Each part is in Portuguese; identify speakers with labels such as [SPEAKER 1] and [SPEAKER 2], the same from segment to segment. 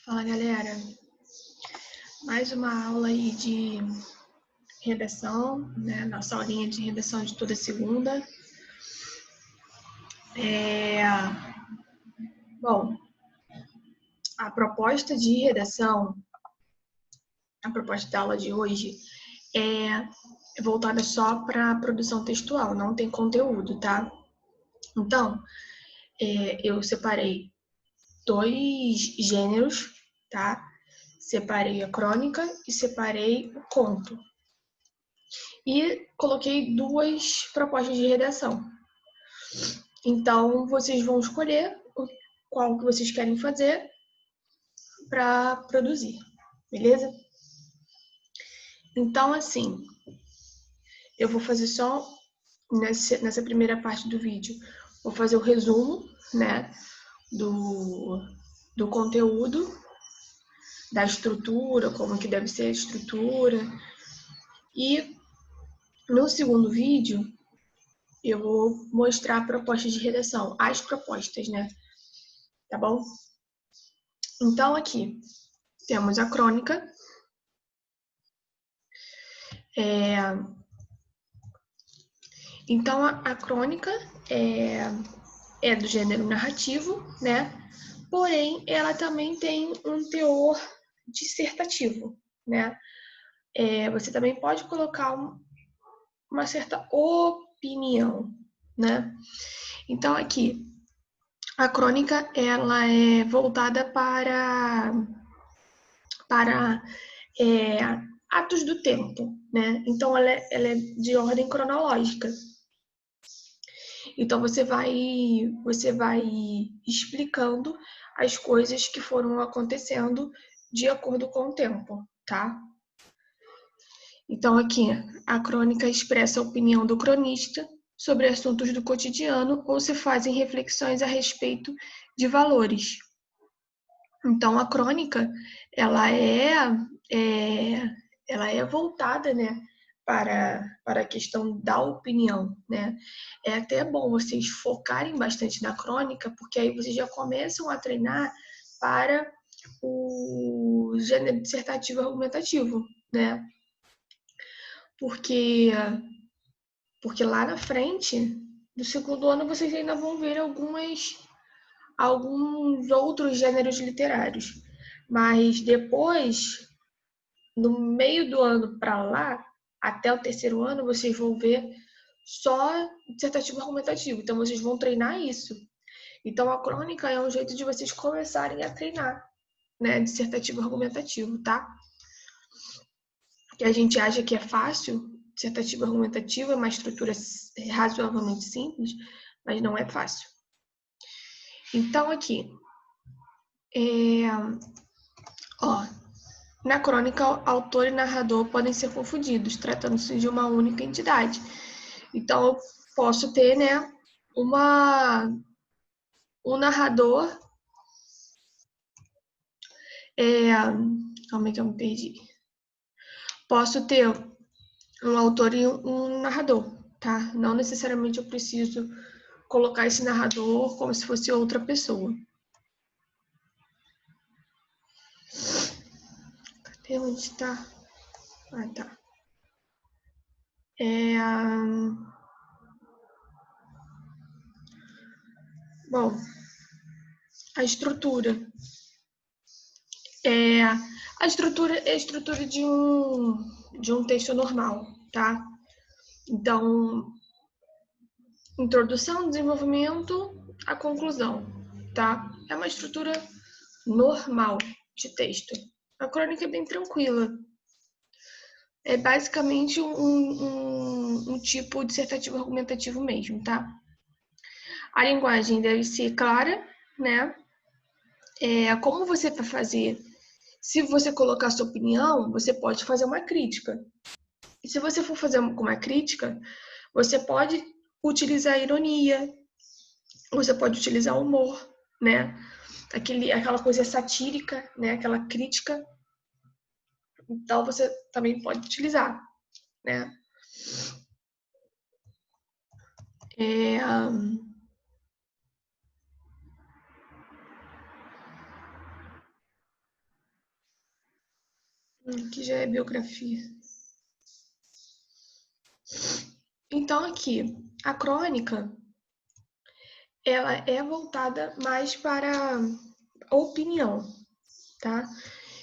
[SPEAKER 1] Fala, galera. Mais uma aula aí de redação, né? Nossa aulinha de redação de toda segunda. Bom, a proposta de redação, a proposta da aula de hoje é voltada só para produção textual, não tem conteúdo, tá? Então, eu separei dois gêneros, tá? Separei a crônica e separei o conto. E coloquei duas propostas de redação. Então, vocês vão escolher qual que vocês querem fazer para produzir, beleza? Então, assim, eu vou fazer só nessa primeira parte do vídeo, vou fazer o resumo, né, do conteúdo, da estrutura, como que deve ser a estrutura. E no segundo vídeo, eu vou mostrar a proposta de redação, as propostas, né? Tá bom? Então, aqui temos a crônica. Então, a crônica é do gênero narrativo, né? Porém, ela também tem um teor dissertativo, né? Você também pode colocar uma certa opinião, né? Então, aqui, a crônica, ela é voltada para atos do tempo, né? Então, ela é de ordem cronológica. Então, você vai explicando as coisas que foram acontecendo de acordo com o tempo, tá? Então, aqui, a crônica expressa a opinião do cronista sobre assuntos do cotidiano ou se fazem reflexões a respeito de valores. Então, a crônica, ela é voltada, né, para a questão da opinião, né? É até bom vocês focarem bastante na crônica, porque aí vocês já começam a treinar para o gênero dissertativo argumentativo, né? Porque lá na frente, no segundo ano, vocês ainda vão ver alguns outros gêneros literários. Mas depois, no meio do ano para lá, até o terceiro ano, vocês vão ver só dissertativo argumentativo. Então, vocês vão treinar isso. Então, a crônica é um jeito de vocês começarem a treinar, né, dissertativo argumentativo, tá? Que a gente acha que é fácil, dissertativo argumentativo é uma estrutura razoavelmente simples, mas não é fácil. Então, aqui, na crônica, autor e narrador podem ser confundidos, tratando-se de uma única entidade. Então, eu posso ter, né, um narrador. Calma aí que eu me perdi. Posso ter um autor e um narrador, tá? Não necessariamente eu preciso colocar esse narrador como se fosse outra pessoa. Cadê onde está? Ah, tá. Bom, a estrutura. A estrutura é a estrutura de um texto normal, tá? Então, introdução, desenvolvimento, a conclusão, tá? É uma estrutura normal de texto. A crônica é bem tranquila. É basicamente um tipo dissertativo argumentativo mesmo, tá? A linguagem deve ser clara, né? Como você vai fazer? Se você colocar sua opinião, você pode fazer uma crítica. E se você for fazer uma crítica, você pode utilizar ironia, você pode utilizar humor, né? Aquela coisa satírica, né? Aquela crítica. Então, você também pode utilizar, né? Que já é biografia. Então, aqui, a crônica, ela é voltada mais para a opinião, tá?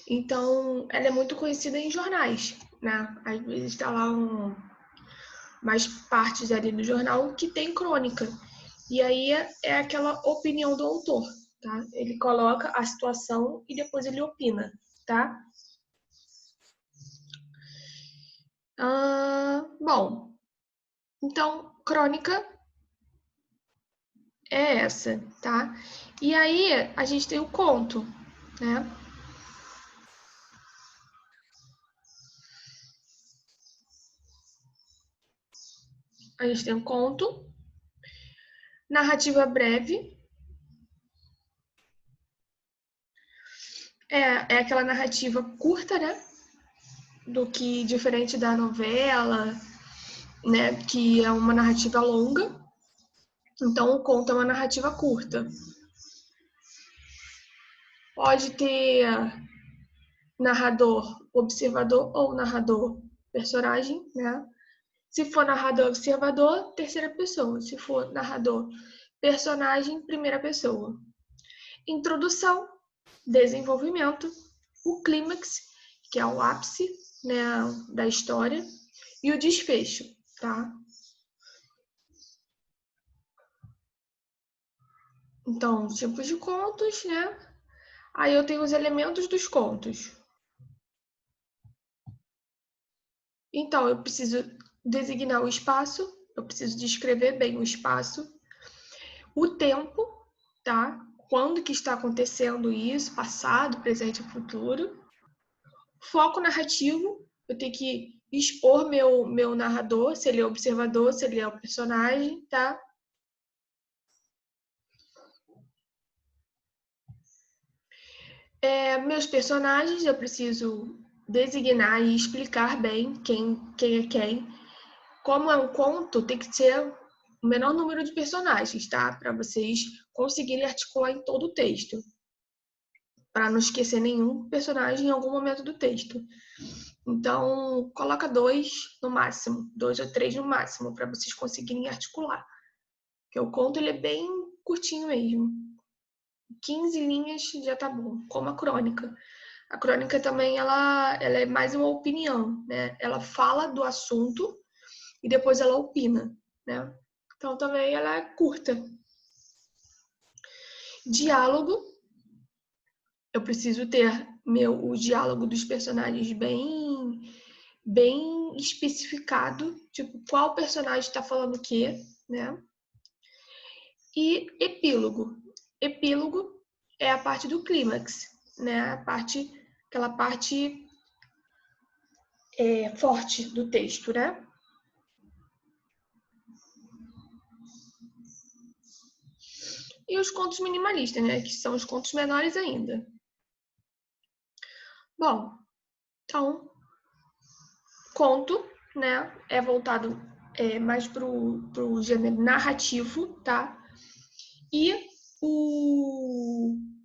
[SPEAKER 1] Então, ela é muito conhecida em jornais, né? Às vezes está lá mais partes ali do jornal que tem crônica. E aí é aquela opinião do autor, tá? Ele coloca a situação e depois ele opina, tá? Bom, então, crônica é essa, tá? E aí a gente tem o conto, né? A gente tem o conto, narrativa breve, é aquela narrativa curta, né? Do que diferente da novela, né? Que é uma narrativa longa. Então, o conto é uma narrativa curta. Pode ter narrador, observador ou narrador, personagem, né? Se for narrador, observador, terceira pessoa. Se for narrador, personagem, primeira pessoa. Introdução, desenvolvimento, o clímax, que é o ápice, né, da história, e o desfecho, tá? Então, tipos de contos, né? Aí eu tenho os elementos dos contos. Então, eu preciso designar o espaço, eu preciso descrever bem o espaço, o tempo, tá? Quando que está acontecendo isso, passado, presente e futuro. Foco narrativo, eu tenho que expor meu narrador, se ele é observador, se ele é o personagem, tá? Meus personagens, eu preciso designar e explicar bem quem é quem. Como é um conto, tem que ser o menor número de personagens, tá? Para vocês conseguirem articular em todo o texto. Para não esquecer nenhum personagem em algum momento do texto. Então, coloca 2 no máximo, 2 ou 3 no máximo, para vocês conseguirem articular. Porque o conto ele é bem curtinho mesmo. 15 linhas já tá bom, como a crônica. A crônica também ela é mais uma opinião, né? Ela fala do assunto e depois ela opina, né? Então também ela é curta. Diálogo, eu preciso ter o diálogo dos personagens bem especificado, tipo qual personagem está falando o quê, né? E epílogo. Epílogo é a parte do clímax, né? Aquela parte forte do texto, né? E os contos minimalistas, né? Que são os contos menores ainda. Bom, então, conto, né? É voltado mais pro gênero narrativo, tá? E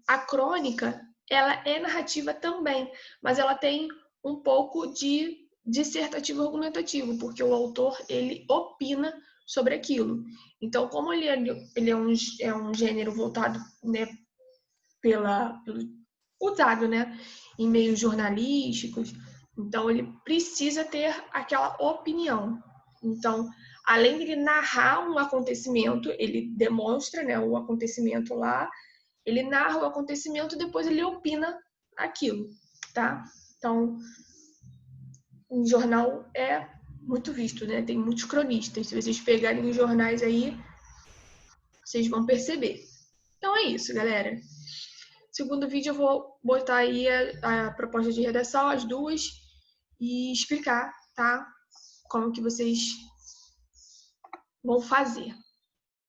[SPEAKER 1] a crônica, ela é narrativa também, mas ela tem um pouco de dissertativo argumentativo, porque o autor, ele opina sobre aquilo. Então, como ele é um gênero voltado, né, pelo usado, né, em meios jornalísticos, então ele precisa ter aquela opinião. Então, além de ele narrar um acontecimento, ele demonstra, né, o acontecimento lá, ele narra o acontecimento e depois ele opina aquilo, tá? Então, um jornal é muito visto, né? Tem muitos cronistas. Se vocês pegarem os jornais aí, vocês vão perceber. Então é isso, galera. Segundo vídeo eu vou botar aí a proposta de redação, as duas, e explicar, tá? Como que vocês vão fazer.